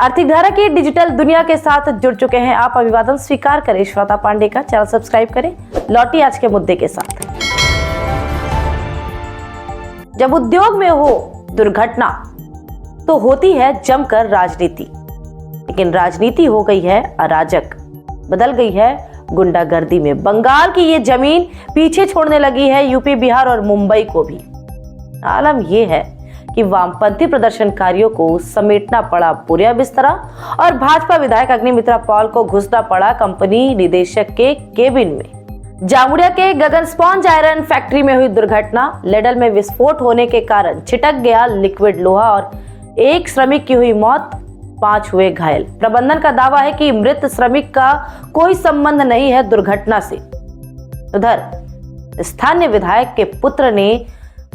आर्थिक धारा की डिजिटल दुनिया के साथ जुड़ चुके हैं आप। अभिवादन स्वीकार करें श्वेता पांडे का, चैनल सब्सक्राइब करें। लौटी आज के मुद्दे के साथ। जब उद्योग में हो दुर्घटना तो होती है जमकर राजनीति, लेकिन राजनीति हो गई है अराजक, बदल गई है गुंडागर्दी में। बंगाल की ये जमीन पीछे छोड़ने लगी है यूपी, बिहार और मुंबई को भी। आलम यह है कि वामपंथी प्रदर्शनकारियों को समेटना पड़ा बुरा बिस्तरा और भाजपा विधायक अग्निमित्रा पॉल को घुसना पड़ा कंपनी निदेशक के केबिन में। जामुड़िया के गगन स्पॉन्ज आयरन फैक्ट्री में हुई दुर्घटना, लेडल में विस्फोट होने के कारण छिटक गया लिक्विड लोहा और एक श्रमिक की हुई मौत, 5 हुए घायल। प्रबंधन का दावा है कि मृत श्रमिक का कोई संबंध नहीं है दुर्घटना से। उधर स्थानीय विधायक के पुत्र ने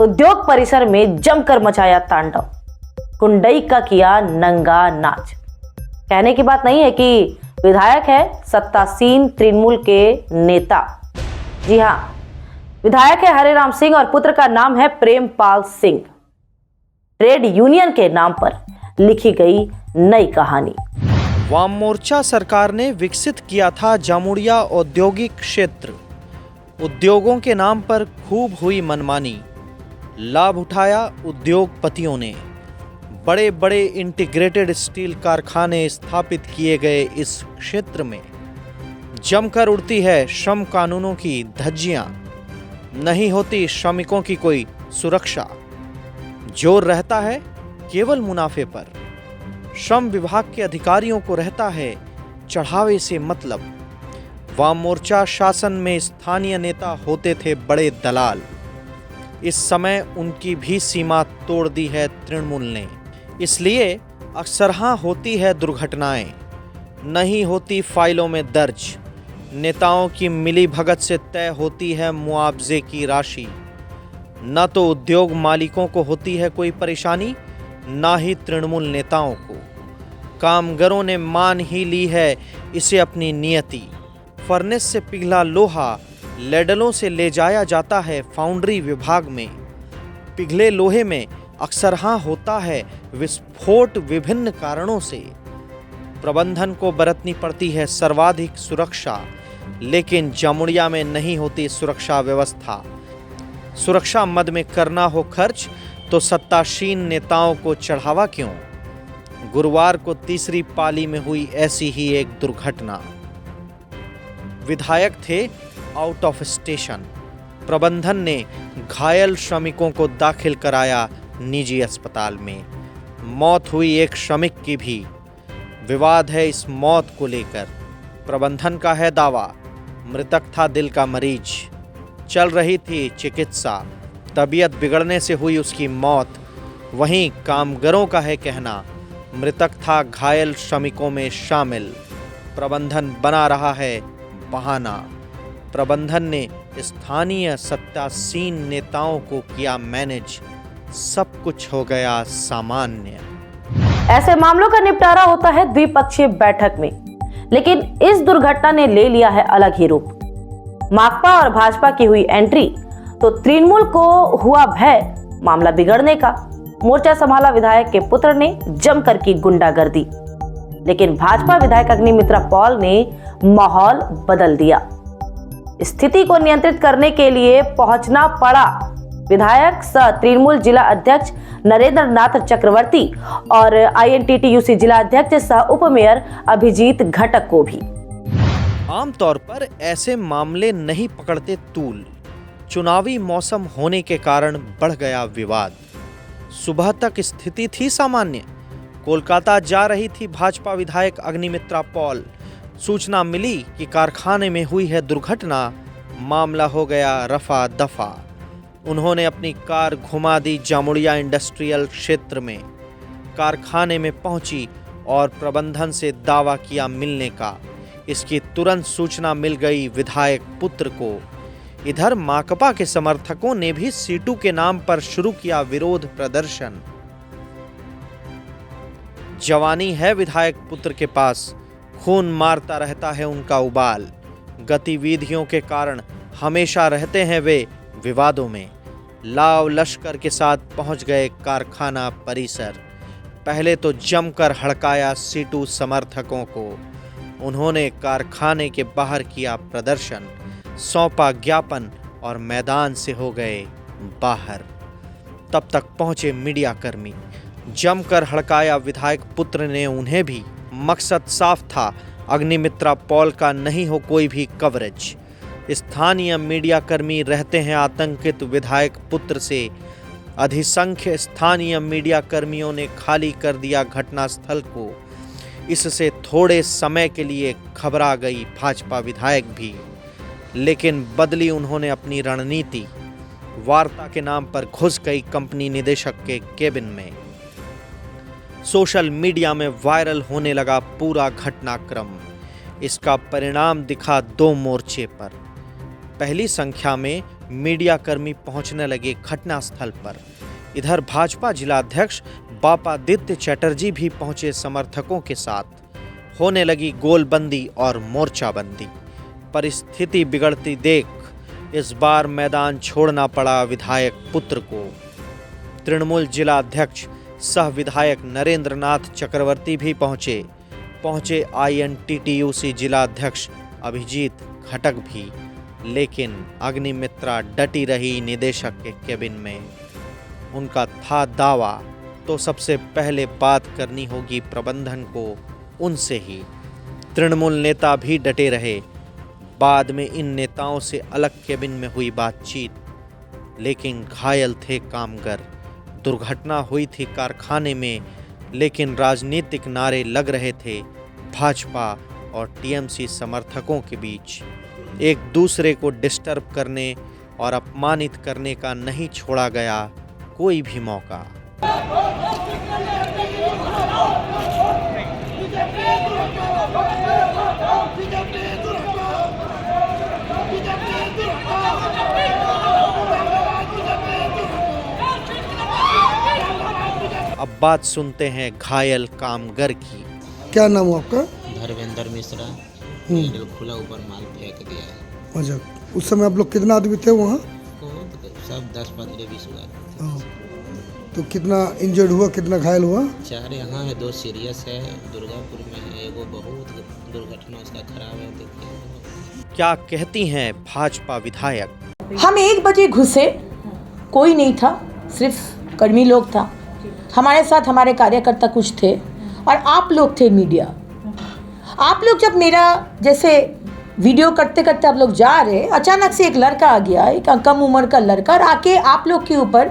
उद्योग परिसर में जमकर मचाया तांडव, कुंडई का किया नंगा नाच। कहने की बात नहीं है कि विधायक है सत्तासीन तृणमूल के नेता। जी हां, विधायक है हरेराम सिंह और पुत्र का नाम है प्रेमपाल सिंह। ट्रेड यूनियन के नाम पर लिखी गई नई कहानी। वाम मोर्चा सरकार ने विकसित किया था जामुड़िया औद्योगिक क्षेत्र। उद्योगों के नाम पर खूब हुई मनमानी, लाभ उठाया उद्योगपतियों ने। बड़े बड़े इंटीग्रेटेड स्टील कारखाने स्थापित किए गए इस क्षेत्र में। जमकर उड़ती है श्रम कानूनों की धज्जियां, नहीं होती श्रमिकों की कोई सुरक्षा। जोर रहता है केवल मुनाफे पर। श्रम विभाग के अधिकारियों को रहता है चढ़ावे से मतलब। वाम मोर्चा शासन में स्थानीय नेता होते थे बड़े दलाल। इस समय उनकी भी सीमा तोड़ दी है तृणमूल ने। इसलिए अक्सरहां होती है दुर्घटनाएं, नहीं होती फाइलों में दर्ज। नेताओं की मिली भगत से तय होती है मुआवजे की राशि। न तो उद्योग मालिकों को होती है कोई परेशानी, ना ही तृणमूल नेताओं को। कामगारों ने मान ही ली है इसे अपनी नियति। फर्नेस से पिघला लोहा लेडलों से ले जाया जाता है फाउंड्री विभाग में। पिघले लोहे में अक्सरहां होता है विस्फोट विभिन्न कारणों से। प्रबंधन को बरतनी पड़ती है सर्वाधिक सुरक्षा, लेकिन जामुड़िया में नहीं होती सुरक्षा व्यवस्था। सुरक्षा मद में करना हो खर्च तो सत्तासीन नेताओं को चढ़ावा क्यों। गुरुवार को तीसरी पाली में हुई ऐसी ही एक दुर्घटना। विधायक थे आउट ऑफ स्टेशन। प्रबंधन ने घायल श्रमिकों को दाखिल कराया निजी अस्पताल में। मौत हुई एक श्रमिक की भी। विवाद है इस मौत को लेकर। प्रबंधन का है दावा मृतक था दिल का मरीज, चल रही थी चिकित्सा, तबीयत बिगड़ने से हुई उसकी मौत। वहीं कामगारों का है कहना मृतक था घायल श्रमिकों में शामिल। प्रबंधन बना रहा है बहाना। प्रबंधन ने स्थानीय सत्तासीन नेताओं को किया मैनेज, सब कुछ हो गया सामान्य। ऐसे मामलों का निपटारा होता है द्विपक्षीय बैठक में, लेकिन इस दुर्घटना ने ले लिया है अलग ही रूप। माकपा और भाजपा की हुई एंट्री तो तृणमूल को हुआ भय मामला बिगड़ने का। मोर्चा संभाला विधायक के पुत्र ने जमकर की गुंडागर्दी, लेकिन भाजपा विधायक अग्निमित्रा पॉल ने माहौल बदल दिया। स्थिति को नियंत्रित करने के लिए पहुंचना पड़ा विधायक सह तृणमूल जिला अध्यक्ष नरेंद्र नाथ चक्रवर्ती और INTTUC जिला अध्यक्ष सह उप मेयर अभिजीत घटक को भी। आमतौर पर ऐसे मामले नहीं पकड़ते तूल। चुनावी मौसम होने के कारण बढ़ गया विवाद। सुबह तक स्थिति थी सामान्य। कोलकाता जा रही थी भाजपा विधायक अग्निमित्रा पॉल। सूचना मिली कि कारखाने में हुई है दुर्घटना। मामला हो गया रफा दफा। उन्होंने अपनी कार घुमा दी जामुड़िया इंडस्ट्रियल क्षेत्र में। कारखाने में पहुंची और प्रबंधन से दावा किया मिलने का। इसकी तुरंत सूचना मिल गई विधायक पुत्र को। इधर माकपा के समर्थकों ने भी सीटू के नाम पर शुरू किया विरोध प्रदर्शन। जवानी है विधायक पुत्र के पास, खून मारता रहता है उनका उबाल। गतिविधियों के कारण हमेशा रहते हैं वे विवादों में। लाव लश्कर के साथ पहुंच गए कारखाना परिसर। पहले तो जमकर हड़काया सीटू समर्थकों को। उन्होंने कारखाने के बाहर किया प्रदर्शन, सौंपा ज्ञापन और मैदान से हो गए बाहर। तब तक पहुंचे मीडिया कर्मी, जमकर हड़काया विधायक पुत्र ने उन्हें भी। मकसद साफ था, अग्निमित्रा पॉल का नहीं हो कोई भी कवरेज। स्थानीय मीडिया कर्मी रहते हैं आतंकित विधायक पुत्र से। अधिसंख्य स्थानीय मीडिया कर्मियों ने खाली कर दिया घटनास्थल को। इससे थोड़े समय के लिए घबरा गई भाजपा विधायक भी, लेकिन बदली उन्होंने अपनी रणनीति। वार्ता के नाम पर घुस गई कंपनी निदेशक के केबिन में। सोशल मीडिया में वायरल होने लगा पूरा घटनाक्रम। इसका परिणाम दिखा 2 मोर्चे पर। पहली संख्या में मीडिया कर्मी पहुंचने लगे घटनास्थल पर। इधर भाजपा जिलाध्यक्ष बापादित्य चटर्जी भी पहुंचे समर्थकों के साथ। होने लगी गोलबंदी और मोर्चाबंदी। परिस्थिति बिगड़ती देख इस बार मैदान छोड़ना पड़ा विधायक पुत्र को। तृणमूल जिलाध्यक्ष सह विधायक नरेंद्रनाथ चक्रवर्ती भी पहुंचे INTTUC जिलाध्यक्ष अभिजीत घटक भी। लेकिन अग्निमित्रा डटी रही निदेशक के केबिन में। उनका था दावा, तो सबसे पहले बात करनी होगी प्रबंधन को उनसे ही। तृणमूल नेता भी डटे रहे। बाद में इन नेताओं से अलग केबिन में हुई बातचीत, लेकिन घायल थे कामगार। दुर्घटना हुई थी कारखाने में, लेकिन राजनीतिक नारे लग रहे थे भाजपा और TMC समर्थकों के बीच। एक दूसरे को डिस्टर्ब करने और अपमानित करने का नहीं छोड़ा गया कोई भी मौका। अब बात सुनते हैं घायल कामगार की। क्या नाम है आपका? धर्मेंद्र मिश्रा। हैंडल खुला, ऊपर माल फेंक दिया है। अच्छा, उस समय आप लोग कितना आदमी थे वहाँ? बहुत, सब 10, 15, 20 हुआ। हाँ। तो कितना इंजर्ड हुआ, कितना घायल हुआ? 4 यहाँ है, 2 सीरियस है, दुर्गापुर में है, एगो बहुत दुर्घटना उसका खराब है। देखिए क्या कहती हैं भाजपा विधायक। हम 1 बजे घुसे, कोई नहीं था, सिर्फ कर्मी लोग था। हमारे साथ हमारे कार्यकर्ता कुछ थे और आप लोग थे मीडिया। आप लोग जब मेरा जैसे वीडियो करते करते आप लोग जा रहे, अचानक से एक लड़का आ गया, एक कम उम्र का लड़का, और आके आप लोग के ऊपर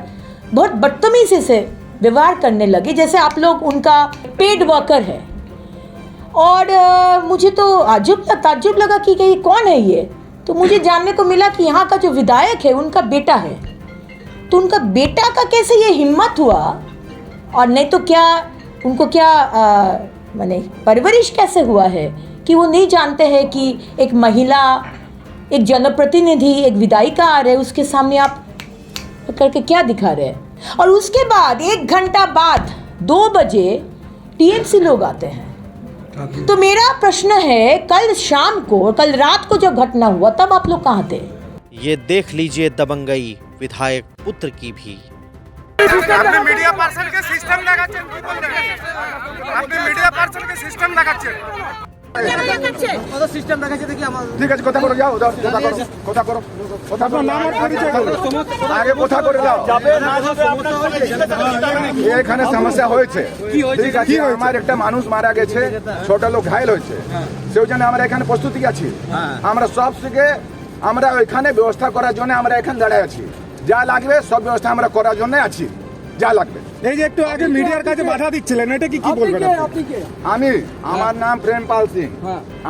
बहुत बदतमीजी से व्यवहार करने लगे, जैसे आप लोग उनका पेड वर्कर है। और मुझे तो ताज्जुब लगा कि ये कौन है ये। तो मुझे जानने को मिला कि यहाँ का जो विधायक है उनका बेटा है। तो उनका बेटा का कैसे ये हिम्मत हुआ, और नहीं तो क्या उनको क्या माने परवरिश कैसे हुआ है कि वो नहीं जानते हैं कि एक महिला, एक जनप्रतिनिधि, एक विधायिका आ रहे हैं, उसके सामने आप करके क्या दिखा रहे हैं। और उसके बाद 1 घंटा बाद 2 बजे TMC लोग आते हैं। तो मेरा प्रश्न है, कल शाम को, कल रात को जब घटना हुआ तब आप लोग कहाँ थे? ये देख लीजिए दबंगई विधायक पुत्र की भी। আপনি মিডিয়া পার্সনকে সিস্টেম লাগাচ্ছেন, কি বলতে আপনি মিডিয়া পার্সনকে সিস্টেম লাগাচ্ছেন। কত সিস্টেম লাগাচ্ছে দেখি আমার। ঠিক আছে, কথা করে যাও, কথা করো। আপনার নাম আর পরিচয় করো। আগে কথা করে যাও। যাবে না যাবে আপনার এখানে সমস্যা হয়েছে। ঠিক আছে, আমার একটা মানুষ মারা গেছে, ছোট লোক ঘায়েল হয়েছে, সেই জন্য আমরা এখানে প্রস্তুতি আছি। আমরা সব থেকে আমরা ওইখানে ব্যবস্থা করার জন্য আমরা এখানে দাঁড়ায় আছি। যা লাগবে সব ব্যবস্থা আমরা করার জন্য আছি, যা লাগবে। এই যে একটু আগে মিডিয়ার কাছে বাধা দিচ্ছিলেন, এটা কি বলবেন আপনি? আমি, আমার নাম প্রেমপাল সিং,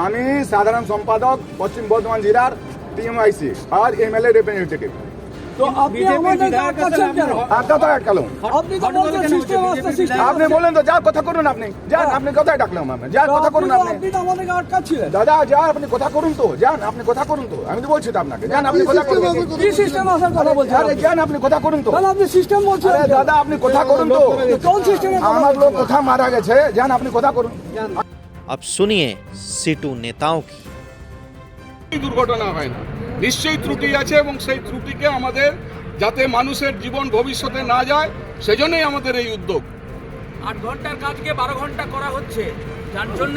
আমি সাধারণ সম্পাদক পশ্চিম বর্ধমান জেলার TMIC আর MLA রিপ্রেজেন্টেটিভ। তো আপনি আমাদের আটকাচ্ছেন কেন? আটকা তো আটকালাম। আপনি তো বলছেন সিস্টেম আছে, সিস্টেম। আপনি বলেন তো, যা কথা করুন আপনি, যান, আপনি কথাই ডাকলাম আমরা, যা কথা করুন আপনি। আপনি তো আমাদেরকে আটকাচ্ছিলেন। দাদা যা, আপনি কথা করুন তো, যান, আপনি কথা করুন তো। আমি তো বলছি তো আপনাকে, যান, আপনি কথা করুন। কি সিস্টেম আসার কথা বলছেন? আরে যান, আপনি কথা করুন তো। তাহলে আপনি সিস্টেম বলছেন। আরে দাদা আপনি কথা করুন তো। কোন সিস্টেমে? আমার লোক কথা মারা গেছে, যান, আপনি কথা করুন। अब सुनिए सीटू नेताओं की। দুর্ঘটনা হয় না, নিশ্চয়ই ত্রুটি আছে, এবং সেই ত্রুটিকে আমাদের যাতে মানুষের জীবন ভবিষ্যতে না যায় সেজন্যই আমাদের এই উদ্যোগ। 8 ঘন্টার কাজকে 12 ঘন্টা করা হচ্ছে, যার জন্য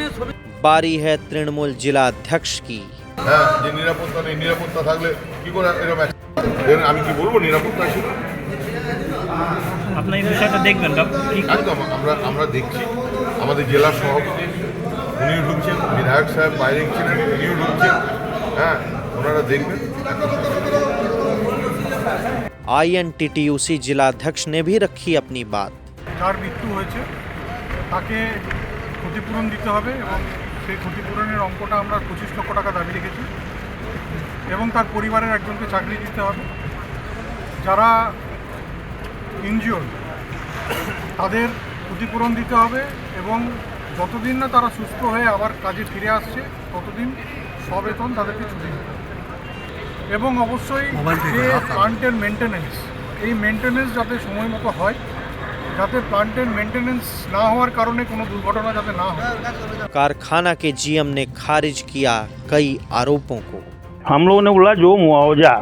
बारी है तृणमूल जिला अध्यक्ष की। হ্যাঁ, যে নিরাপত্তা নেই, নিরাপত্তা থাকলে কি করে এরকম আমি কি বলবো নিরাপত্তা ছিল? আপনার এই বিষয়টা দেখবেন একদম আমরা দেখছি। আমাদের জেলার সভাপতি উনিও ঢুকছেন, বিধায়ক সাহেব বাইরে ছিলেন, উনিও ঢুকছেন। হ্যাঁ, ওনারা দেখবেন। INTTUC जिलाध्यक्ष ने भी रखी अपनी बात। যার মৃত্যু হয়েছে তাকে ক্ষতিপূরণ দিতে হবে এবং সেই ক্ষতিপূরণের অঙ্কটা আমরা 25 লক্ষ টাকা দাবি রেখেছি এবং তার পরিবারের একজনকে চাকরি দিতে হবে। যারা ইনজিওর তাদের ক্ষতিপূরণ দিতে হবে এবং যতদিন না তারা সুস্থ হয়ে আবার কাজে ফিরে আসছে ততদিন সবেতন তাদেরকে ছুটি দিতে হবে এবং অবশ্যই যে প্লান্টের মেনটেন্যান্স, এই মেনটেন্যান্স যাতে সময় মতো হয়, যাতে প্লান্টের মেনটেনেন্স ना होने কারণে কোনো দুর্ঘটনা যাতে না হয়। कारखाना के GM ने खारिज किया कई आरोपों को। हम लोगों ने बोला जो मुआवजा,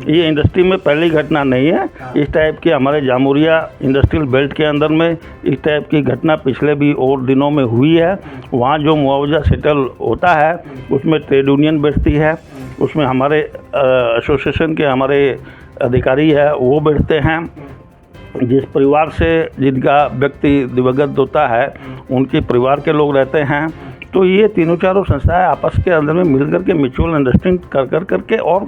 ये इंडस्ट्री में पहली घटना नहीं है। इस टाइप की हमारे जामुरिया इंडस्ट्रियल बेल्ट के अंदर में इस टाइप की घटना पिछले भी और दिनों में हुई है। वहाँ जो मुआवजा सेटल होता है उसमें ट्रेड यूनियन बैठती है, उसमें हमारे एसोसिएशन के हमारे अधिकारी है वो बैठते हैं। जिस परिवार से जिनका व्यक्ति दिवंगत होता है उनके परिवार के लोग रहते हैं। तो ये तीनों चारों संस्थाएं आपस के अंदर में मिलकर के म्यूचुअल अंडरस्टैंडिंग कर करके और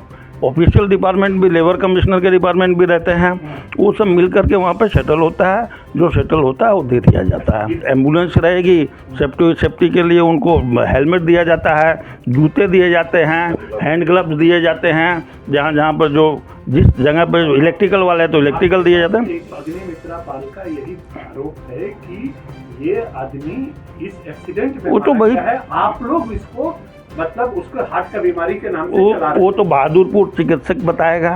ऑफिशियल डिपार्टमेंट भी, लेबर कमिश्नर के डिपार्टमेंट भी रहते हैं, वो सब मिल करके वहाँ पे सेटल होता है। जो सेटल होता है वो दे दिया जाता है। एम्बुलेंस रहेगी, सेफ्टी के लिए उनको हेलमेट दिया जाता है, जूते दिए जाते हैं, हैंड ग्लव्स दिए जाते हैं। जहाँ पर जो जिस जगह पर इलेक्ट्रिकल वाले हैं तो इलेक्ट्रिकल दिए जाते हैं। अग्निमित्रा पाल का यही आरोप है कि ये आदमी इस एक्सीडेंट में वो तो भाई है, आप लोग इसको मतलब उसको हार्ट का बीमारी के नाम से चला रहे हैं। वो तो बहादुरपुर चिकित्सक बताएगा,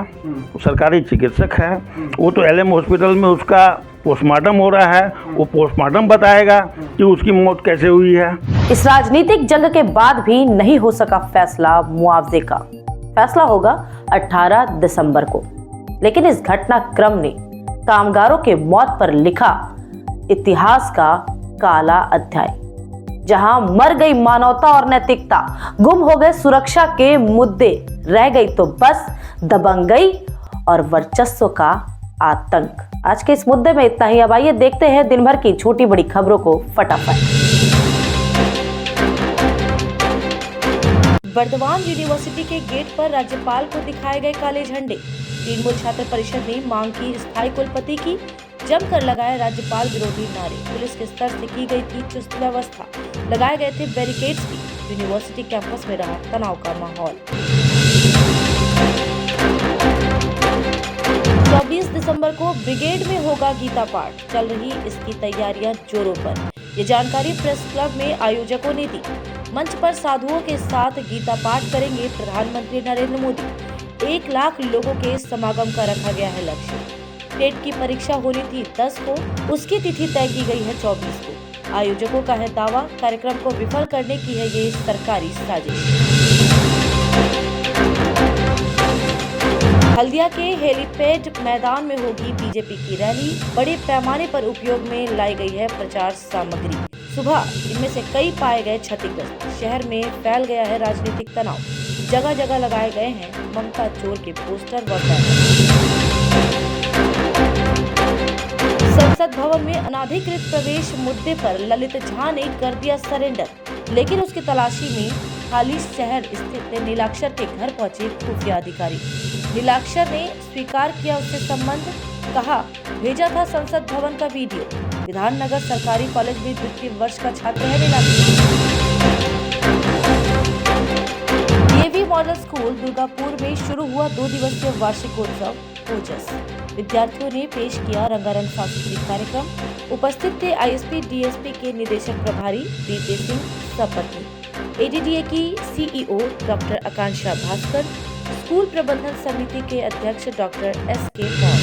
सरकारी चिकित्सक है। वो तो LM हॉस्पिटल में उसका पोस्टमार्टम हो रहा है, वो पोस्टमार्टम बताएगा कि उसकी मौत कैसे हुई है। इस राजनीतिक जंग के बाद भी नहीं हो सका फैसला मुआवजे का। फैसला होगा 18 दिसंबर को। लेकिन इस घटनाक्रम ने कामगारों के मौत पर लिखा इतिहास का काला अध्याय, जहां मर गई मानवता और नैतिकता, गुम हो गए सुरक्षा के मुद्दे, रह गई तो बस दबंगई और वर्चस्व का आतंक। आज के इस मुद्दे में इतना ही। अब आइए देखते हैं दिन भर की छोटी बड़ी खबरों को फटाफट। बर्दवान यूनिवर्सिटी के गेट पर राज्यपाल को दिखाए गए काले झंडे। तृणमूल छात्र परिषद ने मांग की स्थायी कुलपति की, जमकर लगाए राज्यपाल विरोधी नारे। पुलिस के स्तर से की गई थी चुस्त व्यवस्था, लगाए गए थे बैरिकेड्स भी। यूनिवर्सिटी कैंपस में रहा तनाव का माहौल। 24 दिसंबर को ब्रिगेड में होगा गीता पाठ, चल रही इसकी तैयारियां जोरों पर। ये जानकारी प्रेस क्लब में आयोजकों ने दी। मंच पर साधुओं के साथ गीता पाठ करेंगे प्रधानमंत्री नरेंद्र मोदी। 1 लाख लोगों के समागम का रखा गया है लक्ष्य। टेट की परीक्षा होनी थी 10 को, उसकी तिथि तय की गई है 24 को। आयोजकों का है दावा, कार्यक्रम को विफल करने की है ये सरकारी साजिश। हल्दिया के हेलीपैड मैदान में होगी बीजेपी की रैली। बड़े पैमाने पर उपयोग में लाई गई है प्रचार सामग्री। सुबह इनमें से कई पाए गए क्षतिग्रस्त। शहर में फैल गया है राजनीतिक तनाव। जगह जगह लगाए गए हैं ममता चोर के पोस्टर व बैनर। संसद भवन में अनाधिकृत प्रवेश मुद्दे पर ललित झा ने कर दिया सरेंडर, लेकिन उसकी तलाशी में खाली शहर स्थित नीलाक्षर के घर पहुंचे खुफिया अधिकारी। नीलाक्षर ने स्वीकार किया उससे संबंध, कहा भेजा था संसद भवन का वीडियो। विधाननगर सरकारी कॉलेज में द्वितीय वर्ष का छात्र है नीलाक्षर। DAV मॉडल स्कूल दुर्गापुर में शुरू हुआ 2 दिवसीय वार्षिकोत्सव ओजस। विद्यार्थियों ने पेश किया रंगारंग सांस्कृतिक कार्यक्रम। उपस्थित थे ISP DSP के निदेशक प्रभारी प्रीति सिंह सपत्नी, ADDA की CEO डॉक्टर आकांक्षा भास्कर, स्कूल प्रबंधन समिति के अध्यक्ष डॉक्टर SK पॉल।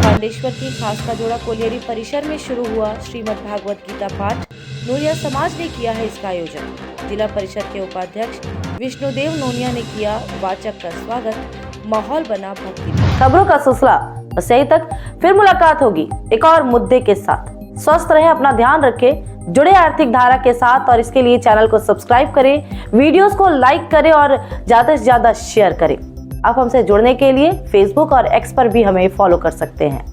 पांडेश्वर की खास का जोड़ा कोलियरी परिसर में शुरू हुआ श्रीमद् भागवत गीता पाठ। नोनिया समाज ने किया है इसका आयोजन। जिला परिषद के उपाध्यक्ष विष्णुदेव नोनिया ने किया वाचक का स्वागत। माहौल बना भक्ति। खबरों का सिलसिला बस यही तक, फिर मुलाकात होगी एक और मुद्दे के साथ। स्वस्थ रहें, अपना ध्यान रखें, जुड़े आर्थिक धारा के साथ, और इसके लिए चैनल को सब्सक्राइब करें, वीडियोस को लाइक करें और ज्यादा से ज्यादा शेयर करें। आप हमसे जुड़ने के लिए फेसबुक और एक्स पर भी हमें फॉलो कर सकते हैं।